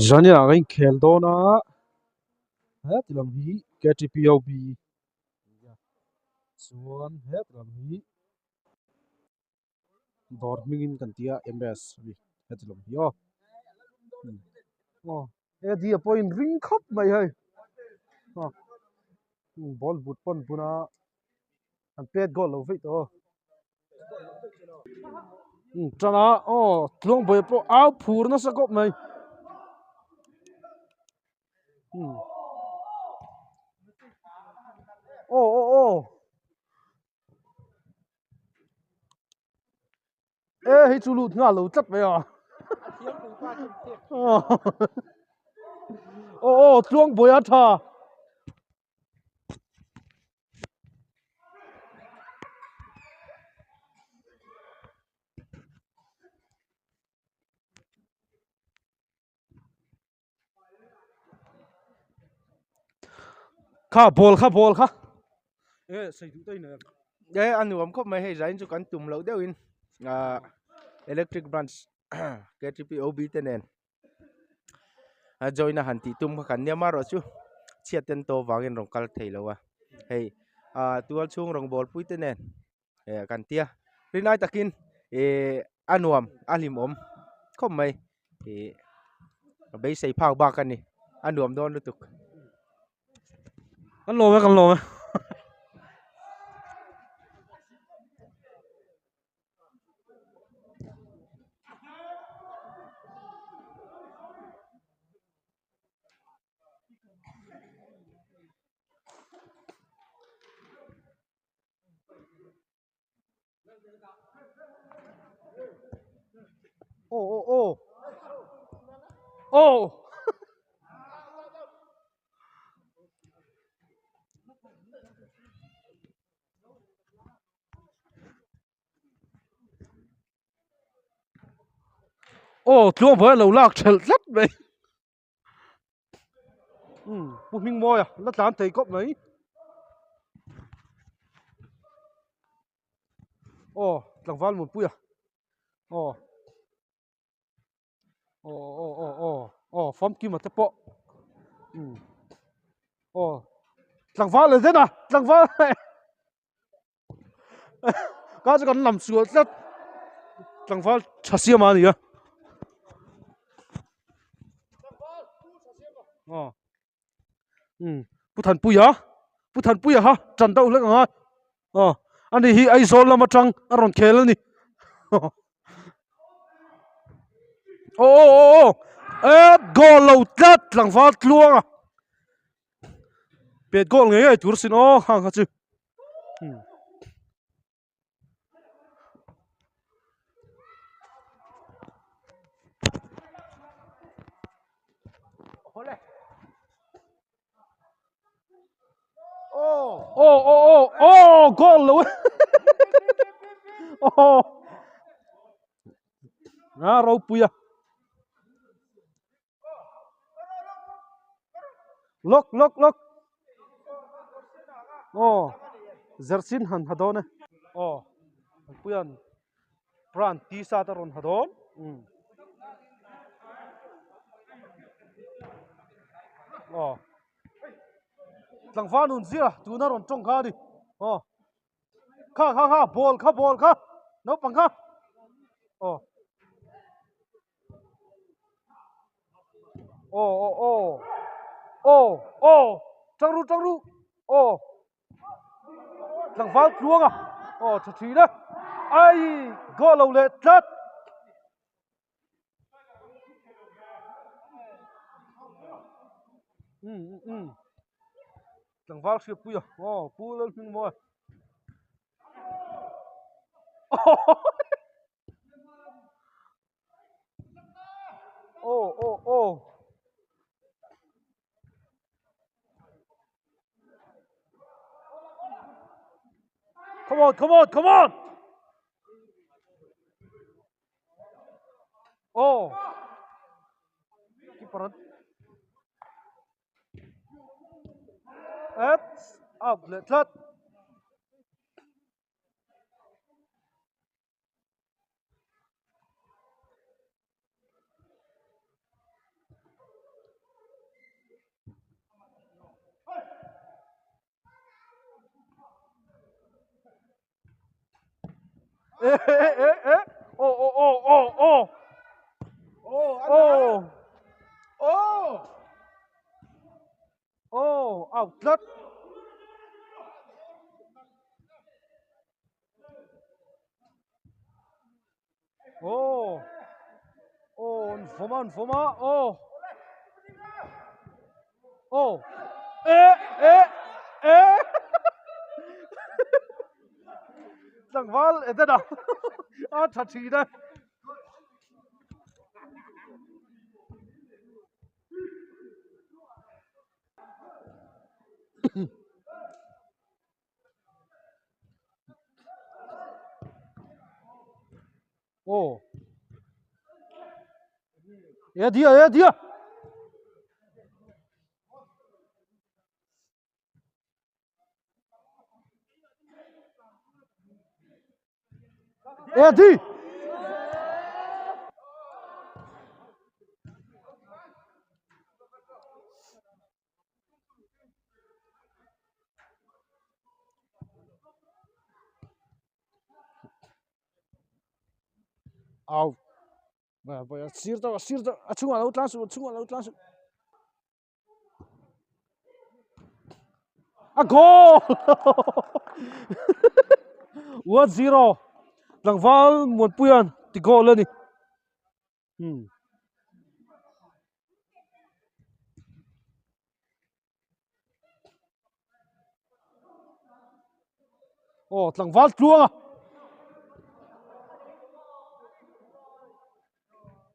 Zania cái Khelhna hết làm hi KTPOB chuan hết làm hi Dormingin kan tia MS hết làm hi e dia point ring khop mai hai ball but pon puna an pet goal lo vei to chana tlong boy po au phur na sakop mai ê hi chu lut nga lo chat mai à tlong boy a tha kha ball kha ê sai du tai na đấy anh nuông khóc mấy hay rảnh cho con tụm lẩu đeo in electric branch KTPOB tên nè join na hanti tum kan nya maro chu chiaten to wangin rong kal thei lo wa hey tual chung rong bol pui tên nè kan tia rinai takin anuam alim om khóc mấy bây say phao ba kan ni anuam don lutuk kan lo me oh tlong boy lo lak thel rất mai bu ming mo ya la tan thei kop mai tlang wal mun puya fom ki ma te po tlang wal le zena tlang wal kaจะกันnằm xuống rất tlang wal chasia ma ni ya pu than puya ha chan dau le nga ani hi ai zol lama tang aron khel ni et goal lo tat tlang wal tluang pet goal nge ai tur sin hang ha chu goal lo na ro puya lok zersin han hadone puyan pran ti sa ta ron hadon tlang fa nun zia tu na ron chong kha di kha ball kha no pang kha trăng ru tlang fa luang thật thí đấy ai go lâu lệ chết tlang fa siêu puya pu lên phim mồi come on keeper up lệ chết ô ô ô ô ô ô ô outlet ô ô forma ô ô ê ê thằng Val ở đây nào à thật gì đây ô ê dia ê đi out bây sirta achunga lo tlansu a goal 1-0 Langval một puyan thì goal lên đi ô Langval chuông à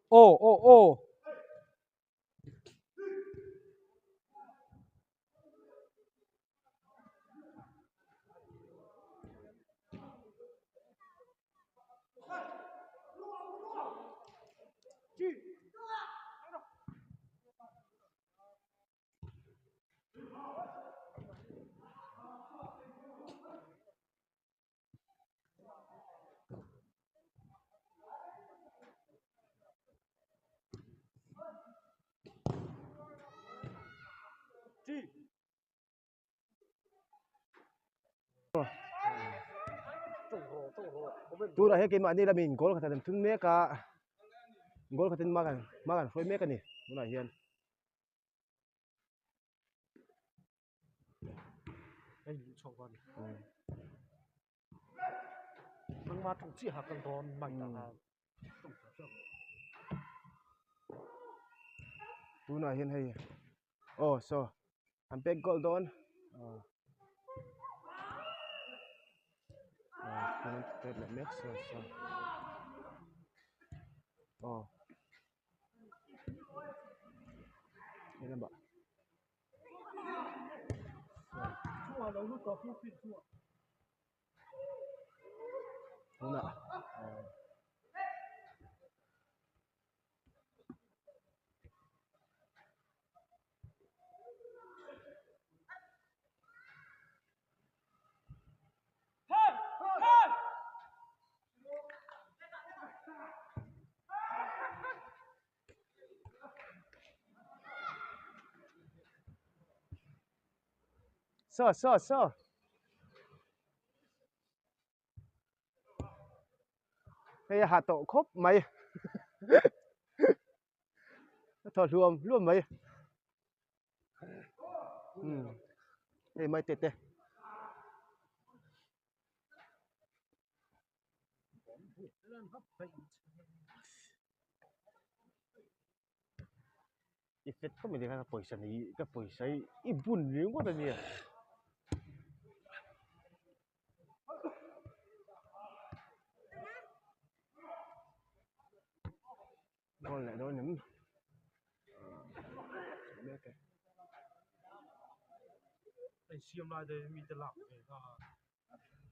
ô tu ra he ke ma ni la min gol kha tan thung me ka gol kha tan ma kan foi me ka ni tu na hian anh chọn con mang ma thằng chị hạt con đòn mạnh thằng tu na hian hei oh so am pe gol don connected like next so oh ini mbak Hruaitute so hay hạt tổ khốp mày thọ luôn mày hey mày tết tết Ifet ko may ka poisa ni ka poisa ibun yung ko tanya gol lại đó nhắm anh xem lại đây mi tên lạc về là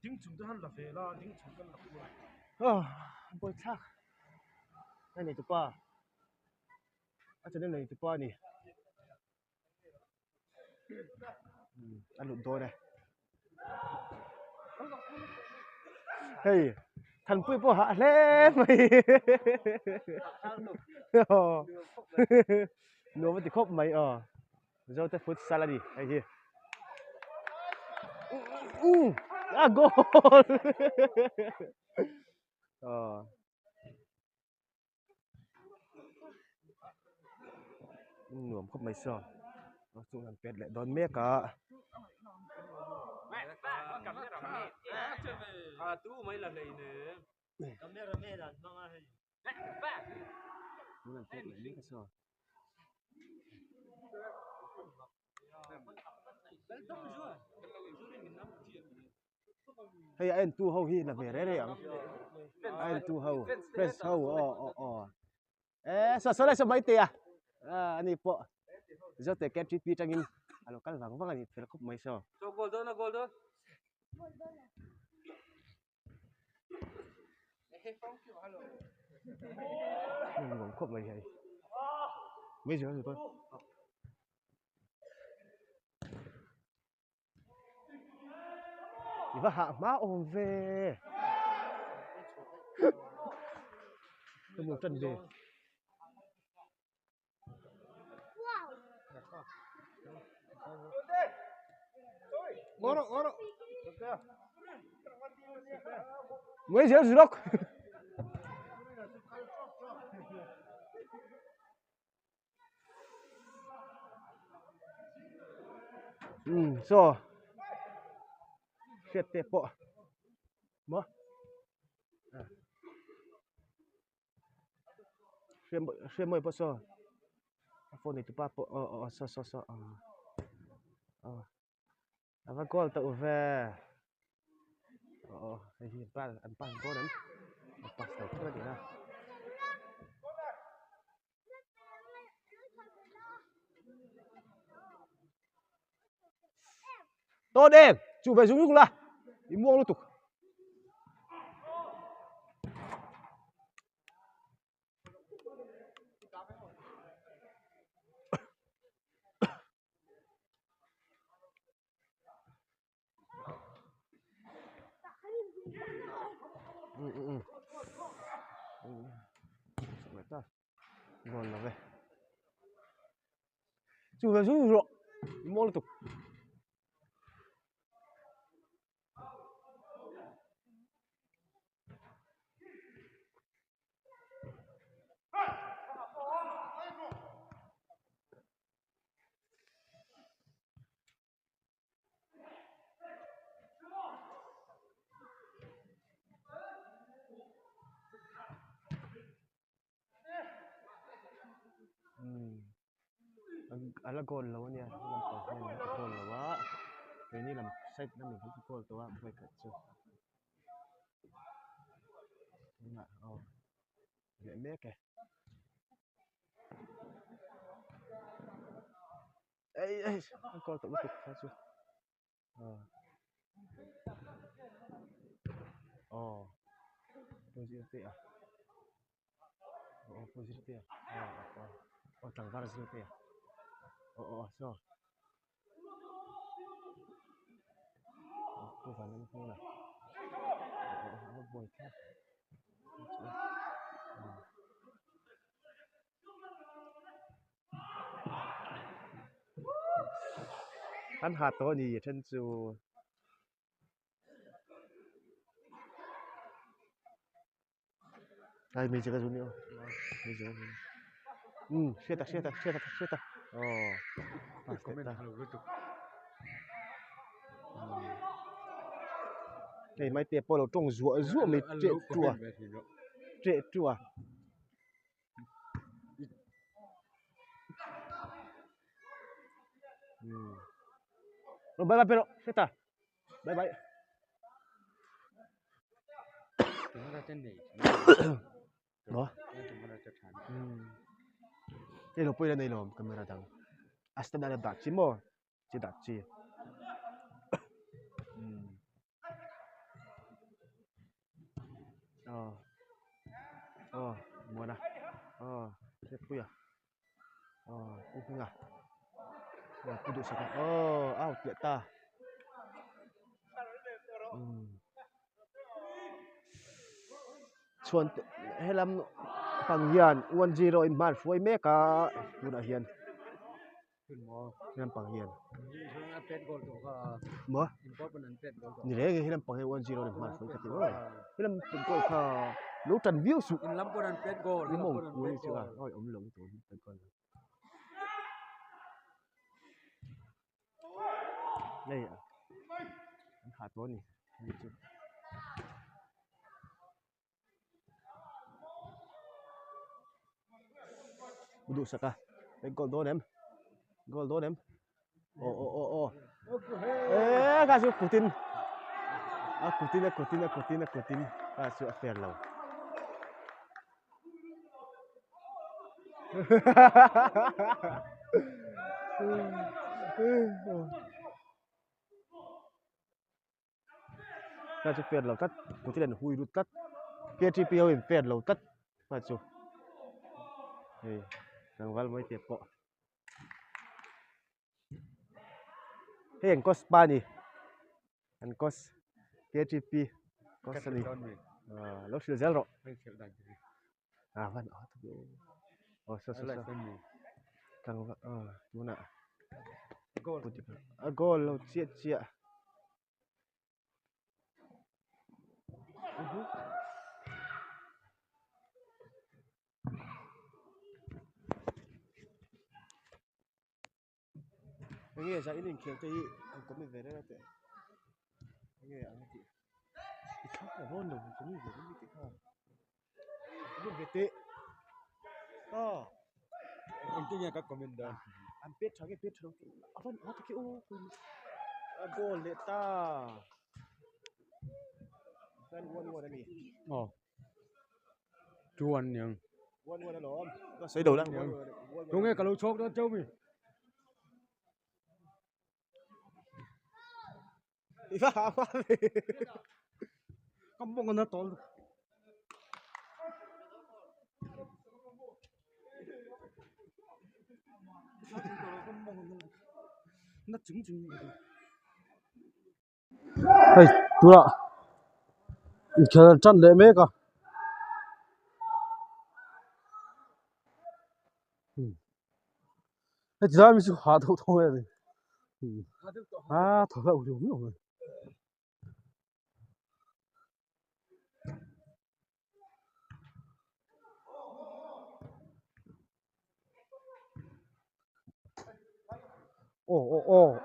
tiếng chúng ta hắn là về là tiếng chúng ta là về boy chắc anh này tụi ba anh cho nên này tụi ba nè anh lụm tôi này hey thằng Pui po hạ lên mày nó mới thì khóc mày rồi tới phút salad đi hay gì goal nuông khóc mấy sò chung hàng pet lại đón mẹ cả tu mấy lần này nữa camera mẹ là nó hay chung hàng pet lại mẹ cả sò hay anh tu hậu hi là về đấy đấy anh tu hậu fresh hậu so lại so mấy tia anh ấy po giờ tới cái trip trang in alo cái vàng vàng anh phải khóc mấy sò cho gol đó nuông khóc mấy hay mấy giờ rồi tôi và hạ má ôm về tôi muốn chân về mấy giờ rồi so chết tệ bộ mà xem mới bộ so phone này tụi ba bộ so và goal tụi về cái gì ba ăn pan có đấy pass tụi cái gì nào tốt em chủ về dùng là đi mua luôn tục ta ngon là về chủ về dùng rồi đi mua luôn tục ala goal lawan ya goal lawa ini lam side na mình phải goal to phải cắt chứ nè dễ mẹ kìa ấy goal to bất phải chứ positif ya positif ya tang var positif ya so không phải nên không này nó bồi khác hắn hạt to gì trên chu đây mình chỉ có dùng nữa mình chỉ có dùng xuyên ta đây mấy tiệp polo trông rủa mình trệ chùa bye bye pero xuyên ta bye bye đó đây là bây giờ này làm camera thằng asta đã đặt chi mo chỉ đặt chi mua nè thế bây giờ cũng không à cũng được sao tuyệt ta chuan helam panghian 1-0 in man foi me ka tuna hian Hinam pang hian. Mo. Ni le hinam pang 1-0 ni mas foi ka tiro. Hinam gol kha lu tan view su. In lampo dan pet goal. Ni mong ku ni chu oi lom tu tan kon. Đây à. Anh hạ tuấn nhỉ. Budu saka. Cái gol đó em. Gol đó em. Ô. Cái số Putin. Putin. Cái số fair lâu. Cái số fair lâu tất. Putin là hui rút tất. KTPO in fair lâu tất. Cái số. Hey, thằng Val mới tiếp cọ. Hey, anh Cos ba nhỉ? Anh Cos KTP Cos này. Lúc xưa giờ rồi. Văn ở sao. Thằng chú nè. Goal lâu chia. Anh nghe ra ini kiểu chơi anh có mình về đây là tệ. Anh nghe anh chị. Cái khác là hơn rồi, có mình về đây cái khác. Mình về tệ. Intinya các comment dan. Anh biết cho. Văn ở cái ô. Goal lệ ta. Văn one anh nhỉ. Chuan yang. One là nó. Nó xây đầu đang. Đúng nghe kalau chok đó châu mi. Kampung na tol. Nó chứng. Hey, tu ạ. Chờ chân lệ mấy cả. Hey, giờ mình sẽ hòa thâu rồi. Thở ra đúng rồi.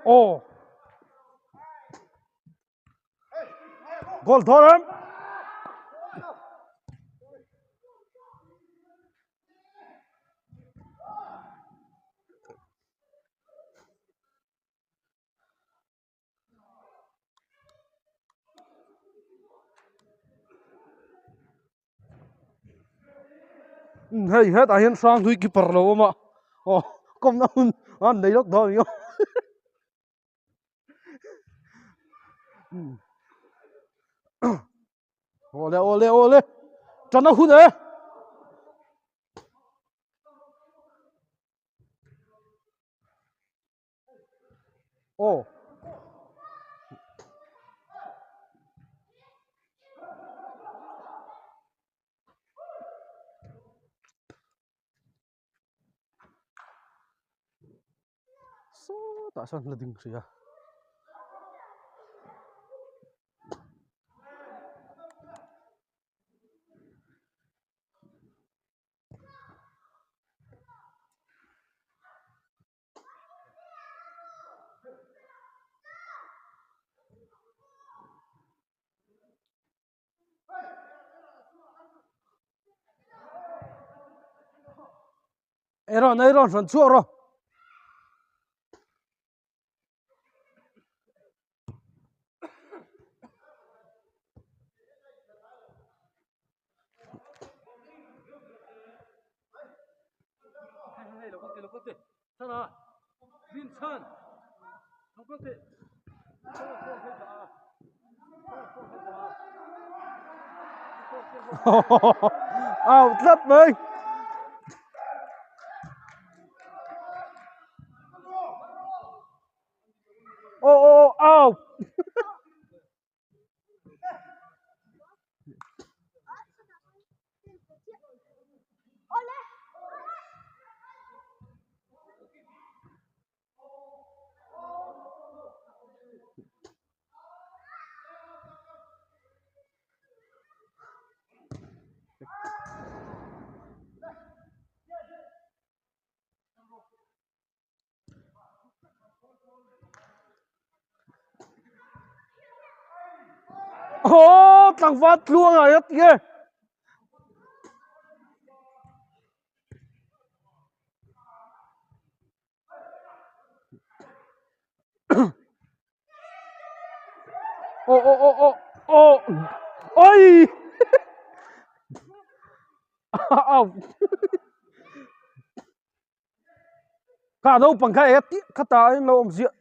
Ồ. Goal thôi em. Hey, hết anh sang thui keeper lâu mà. Công nó anh đấy lúc thôi nhá. Ole. Cho nó hút đấy. Tại sao là đừng xỉa? Iron phần chua rồi. Lokote. Sana. Vincent. Lokote. Rất mình. Out. ô thằng phát luôn à hết ghê ô ô ô ô ô ôi cả đâu bằng cái hết khát ta ấy lâu ông diện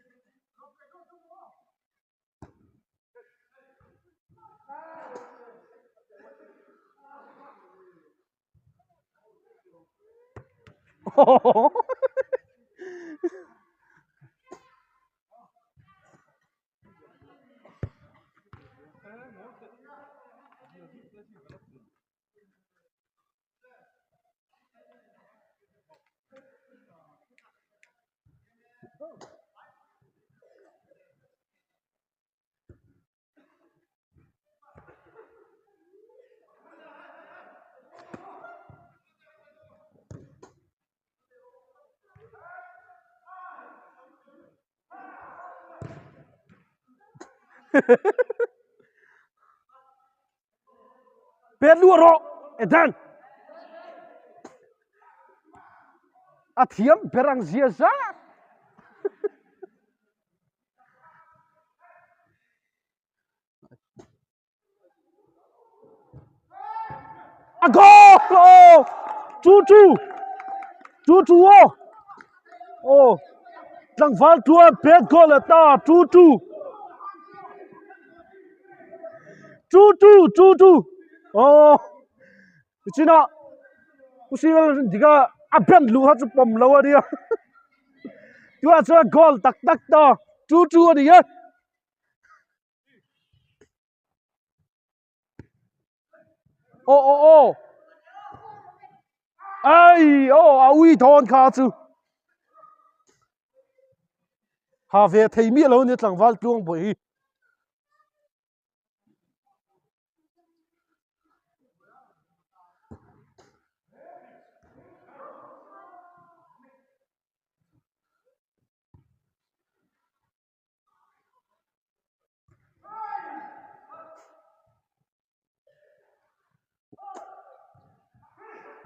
biết luôn rồi Ethan à thiếm berang zia za à go chu chu ô thằng phát luôn biết gọi là ta chu ô chị nào 혹시 네가 앞에 누가 좀 뽐라고 어디야? 누가 저 골 딱딱 떠 쭈쭈 어디야? ô ai à uy thon khá chứ hà về thấy mi lâu nhất thằng Val tuông bụi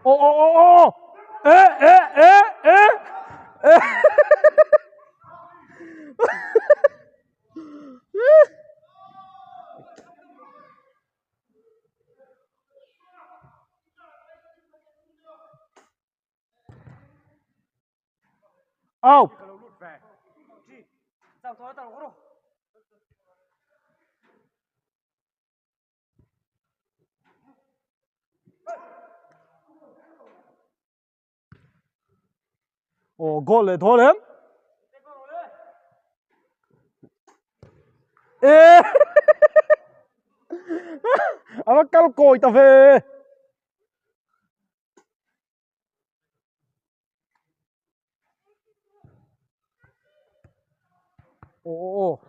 ô ê ô ồ goal này thôi em ê à nó cao còi ta về ô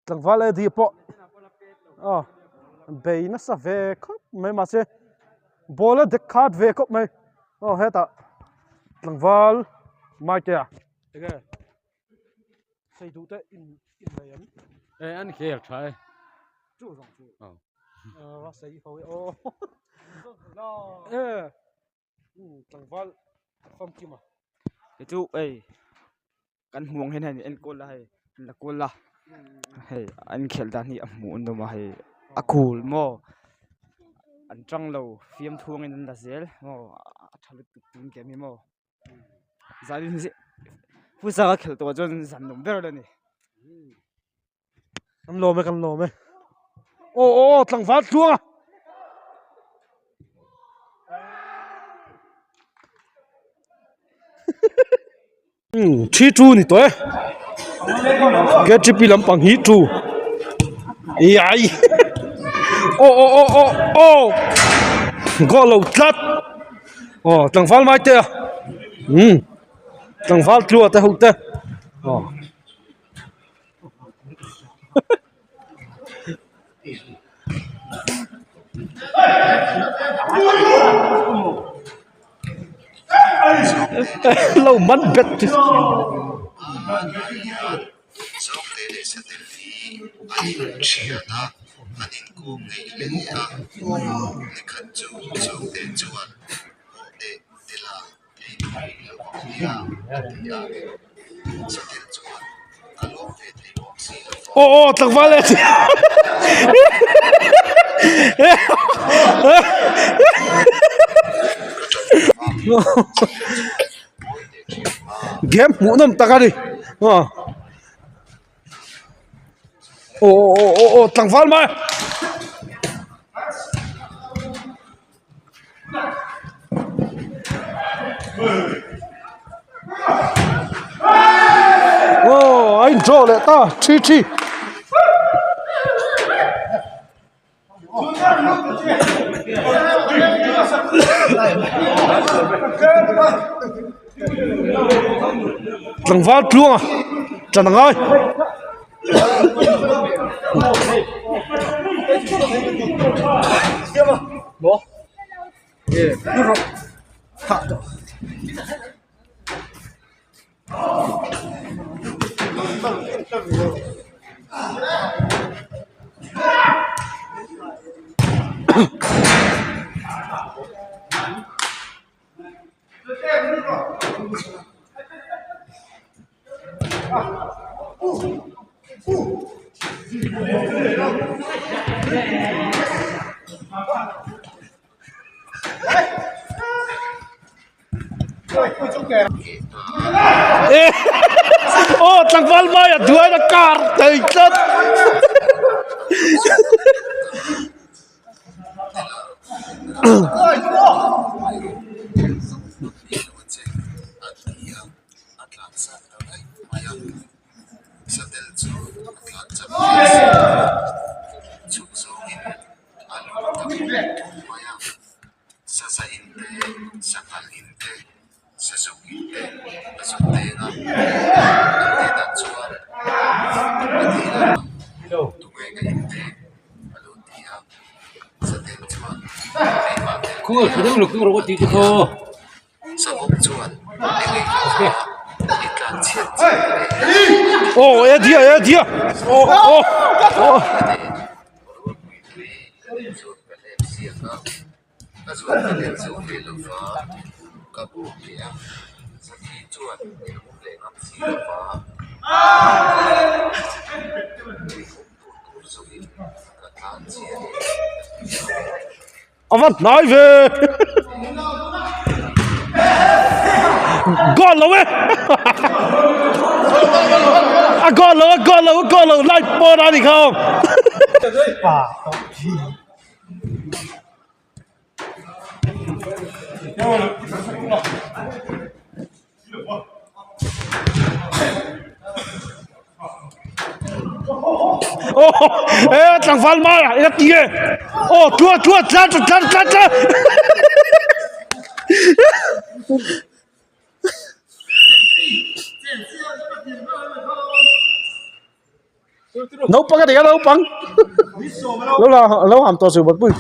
thằng Val này thì bỏ à bây nó sắp về khóc mấy mà xe bola de card về khóc mấy hết à thằng Val mai kia cái xây đủ thế in này em ê anh kia trời chú rồi chú nó xây hồi ô ê thằng Val không kim à cái chú ấy căn muông hen hen en cô là cô là hey anh Khelhna ni amun do ma hey akul mo an trăng lâu phim thuông in là zel mo thal tu tin ke mi mo zalin zi fu sa khel to jon zan nom ber ni Căn lồ mày ô thằng Val xuống à chi chu ni toi cái chip làm bằng hít chu ai ô có lâu chặt ô thằng Val mai tê thằng Val chua tê hụt tê ô lâu mất bet ô thằng Vale game muốn nằm tắc đi ô thằng Vale mà ô anh draw lại ta chi chi thằng Vale luôn à chẳng thằng ơi ô thằng Vale mai à đuôi nó card thầy chết 그거 그대로 넣고 그러고 뒤집어. ô Edia ô ông vẫn nói về gol rồi à gol rồi lại bỏ ra đi không ô thằng Vale mai à cái gì ô tua ra nấu bằng cái gì nấu bằng lâu hàm to sự bật bưng